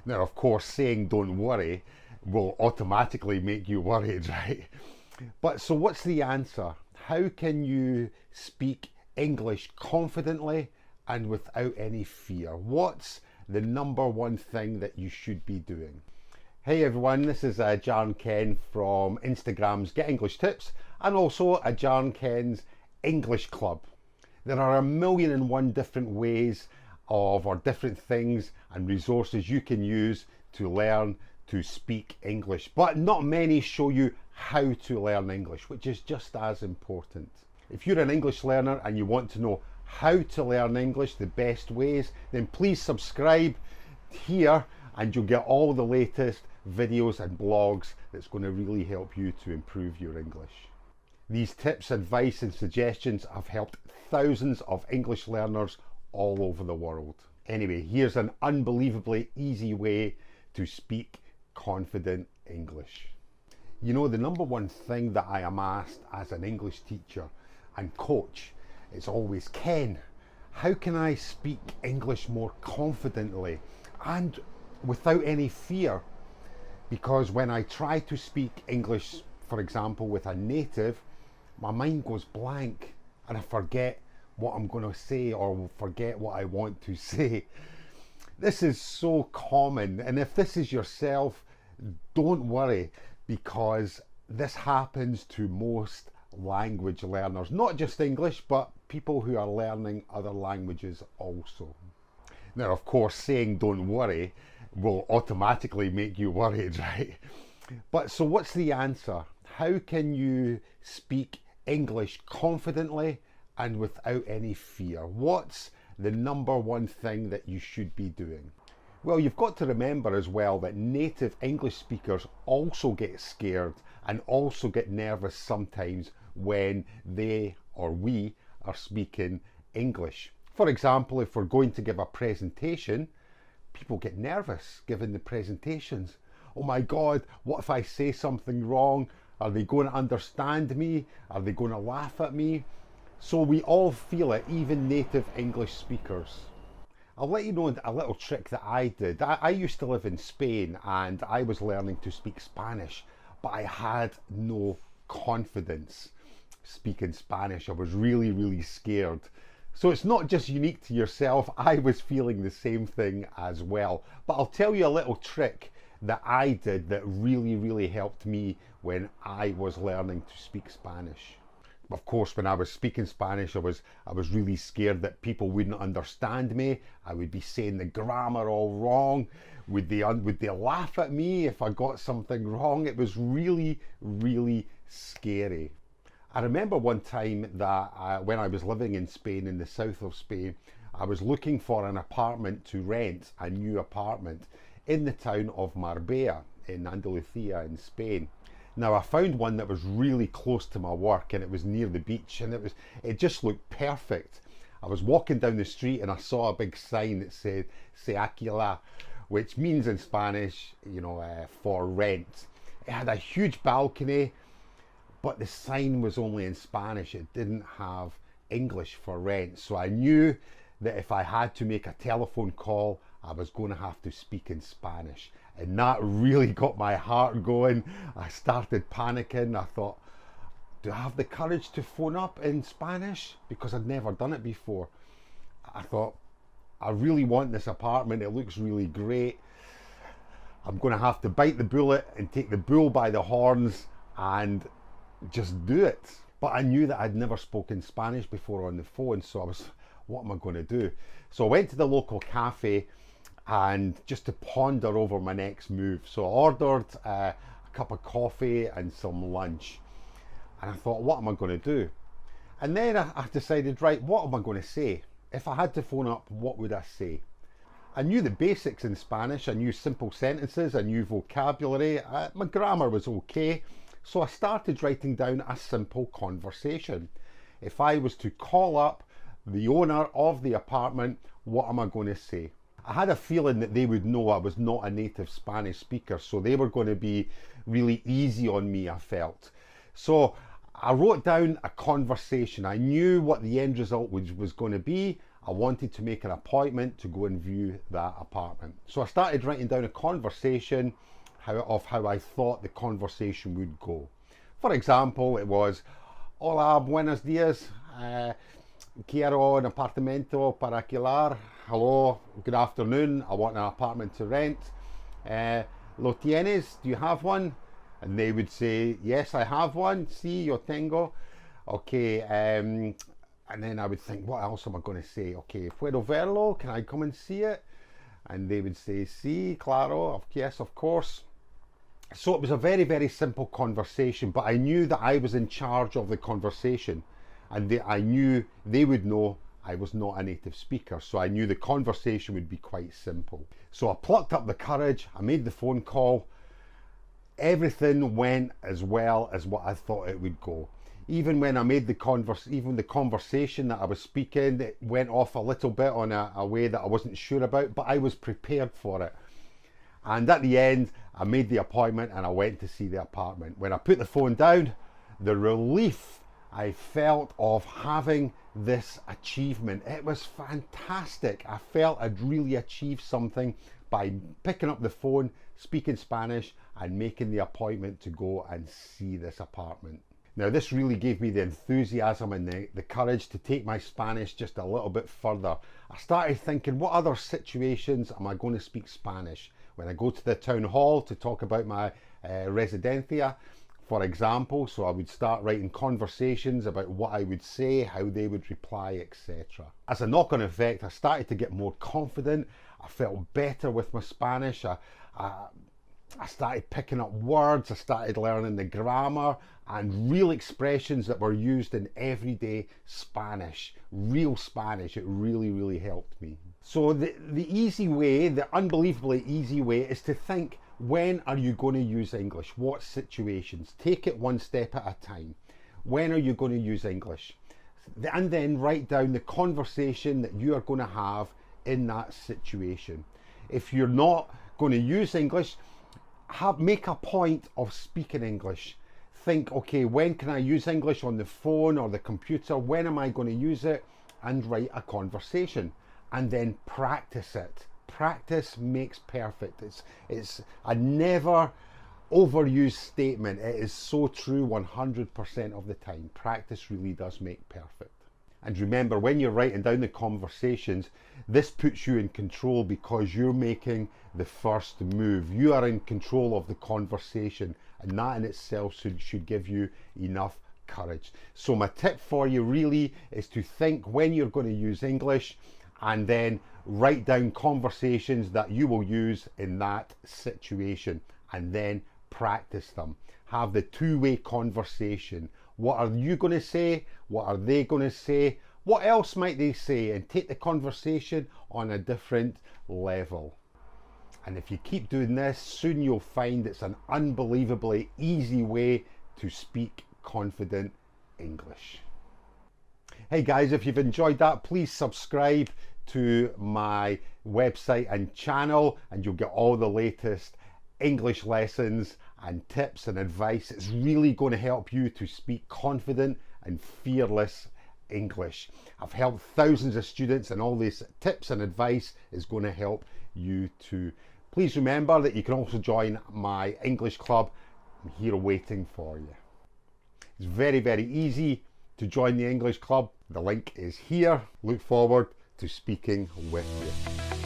Now, of course, saying don't worry will automatically make you worried, right? But so what's the answer? How can you speak English confidently and without any fear? What's the number one thing that you should be doing? Hey everyone, this is Ajarn Ken from Instagram's Get English Tips and also Ajarn Ken's English Club. There are 1,000,001 different ways or different things and resources you can use to learn to speak English, but not many show you how to learn English, which is just as important. If you're an English learner and you want to know how to learn English, the best ways, then please subscribe here and you'll get all the latest videos and blogs that's going to really help you to improve your English. These tips, advice and suggestions have helped thousands of English learners all over the world. Anyway, here's an unbelievably easy way to speak confident English. You know, the number one thing that I am asked as an English teacher and coach is always, Ken, how can I speak English more confidently and without any fear? Because when I try to speak English, for example, with a native, my mind goes blank and I forget what I'm going to say or forget what I want to say. This is so common, and if this is yourself, don't worry, because this happens to most language learners, not just English, but people who are learning other languages also. Now, of course, saying don't worry will automatically make you worried, right? But so what's the answer? How can you speak English confidently and without any fear? What's the number one thing that you should be doing? Well, you've got to remember as well that native English speakers also get scared and also get nervous sometimes when they or we are speaking English. For example, if we're going to give a presentation, people get nervous giving the presentations. Oh my God, what if I say something wrong? Are they going to understand me? Are they going to laugh at me? So we all feel it, even native English speakers. I'll let you know a little trick that I did. I used to live in Spain and I was learning to speak Spanish, but I had no confidence speaking Spanish. I was really, really scared. So it's not just unique to yourself. I was feeling the same thing as well. But I'll tell you a little trick that I did that really, really helped me when I was learning to speak Spanish. Of course, when I was speaking Spanish, I was really scared that people wouldn't understand me. I would be saying the grammar all wrong. Would they laugh at me if I got something wrong? It was really, really scary. I remember one time that when I was living in Spain, in the south of Spain, I was looking for an apartment to rent, a new apartment, in the town of Marbella in Andalusia in Spain. Now, I found one that was really close to my work and it was near the beach and it just looked perfect. I was walking down the street and I saw a big sign that said "Se alquila," which means in Spanish, for rent. It had a huge balcony, but the sign was only in Spanish. It didn't have English for rent. So I knew that if I had to make a telephone call, I was going to have to speak in Spanish. And that really got my heart going. I started panicking. I thought, do I have the courage to phone up in Spanish? Because I'd never done it before. I thought, I really want this apartment. It looks really great. I'm going to have to bite the bullet and take the bull by the horns and just do it. But I knew that I'd never spoken Spanish before on the phone. So I was, what am I going to do? So I went to the local cafe and just to ponder over my next move. So I ordered a cup of coffee and some lunch. And I thought, what am I going to do? And then I decided, right, what am I going to say? If I had to phone up, what would I say? I knew the basics in Spanish. I knew simple sentences. I knew vocabulary. My grammar was okay. So I started writing down a simple conversation. If I was to call up the owner of the apartment, what am I going to say? I had a feeling that they would know I was not a native Spanish speaker, so they were going to be really easy on me, I felt. So I wrote down a conversation. I knew what the end result was going to be. I wanted to make an appointment to go and view that apartment. So I started writing down a conversation of how I thought the conversation would go. For example, it was, "Hola, buenos días. Quiero un apartamento para alquilar." Hello, good afternoon. I want an apartment to rent. "Lo tienes? Do you have one?" And they would say, "Yes, I have one. Sí, yo tengo." Okay, and then I would think, what else am I going to say? Okay, "Puedo verlo? Can I come and see it?" And they would say, "Sí, claro, yes, of course." So it was a very, very simple conversation, but I knew that I was in charge of the conversation, and I knew they would know I was not a native speaker, so I knew the conversation would be quite simple. So I plucked up the courage, I made the phone call. Everything went as well as what I thought it would go. Even when I made the conversation that I was speaking, it went off a little bit on a way that I wasn't sure about, but I was prepared for it. And at the end, I made the appointment and I went to see the apartment. When I put the phone down, the relief I felt of having this achievement, it was fantastic. I felt I'd really achieved something by picking up the phone, speaking Spanish, and making the appointment to go and see this apartment. Now, this really gave me the enthusiasm and the courage to take my Spanish just a little bit further. I started thinking, what other situations am I going to speak Spanish? When I go to the town hall to talk about my residencia, for example, so I would start writing conversations about what I would say, how they would reply, etc. As a knock-on effect, I started to get more confident. I felt better with my Spanish. I started picking up words. I started learning the grammar and real expressions that were used in everyday Spanish, real Spanish. It really, really helped me. So the easy way, the unbelievably easy way, is to think, when are you going to use English? What situations? Take it one step at a time. When are you going to use English? And then write down the conversation that you are going to have in that situation. If you're not going to use English, make a point of speaking English. Think, okay, when can I use English on the phone or the computer? When am I going to use it? And write a conversation. And then practice it. Practice makes perfect. It's a never overused statement. It is so true 100% of the time. Practice really does make perfect. And remember, when you're writing down the conversations, this puts you in control because you're making the first move. You are in control of the conversation, and that in itself should give you enough courage. So my tip for you really is to think when you're going to use English, and then write down conversations that you will use in that situation, and then practice them. Have the two-way conversation. What are you going to say? What are they going to say? What else might they say? And take the conversation on a different level. And if you keep doing this, soon you'll find it's an unbelievably easy way to speak confident English. Hey guys, if you've enjoyed that, please subscribe to my website and channel, and you'll get all the latest English lessons and tips and advice. It's really going to help you to speak confident and fearless English. I've helped thousands of students, and all these tips and advice is going to help you too. Please remember that you can also join my English club. I'm here waiting for you. It's very, very easy to join the English club. The link is here. Look forward to speaking with you.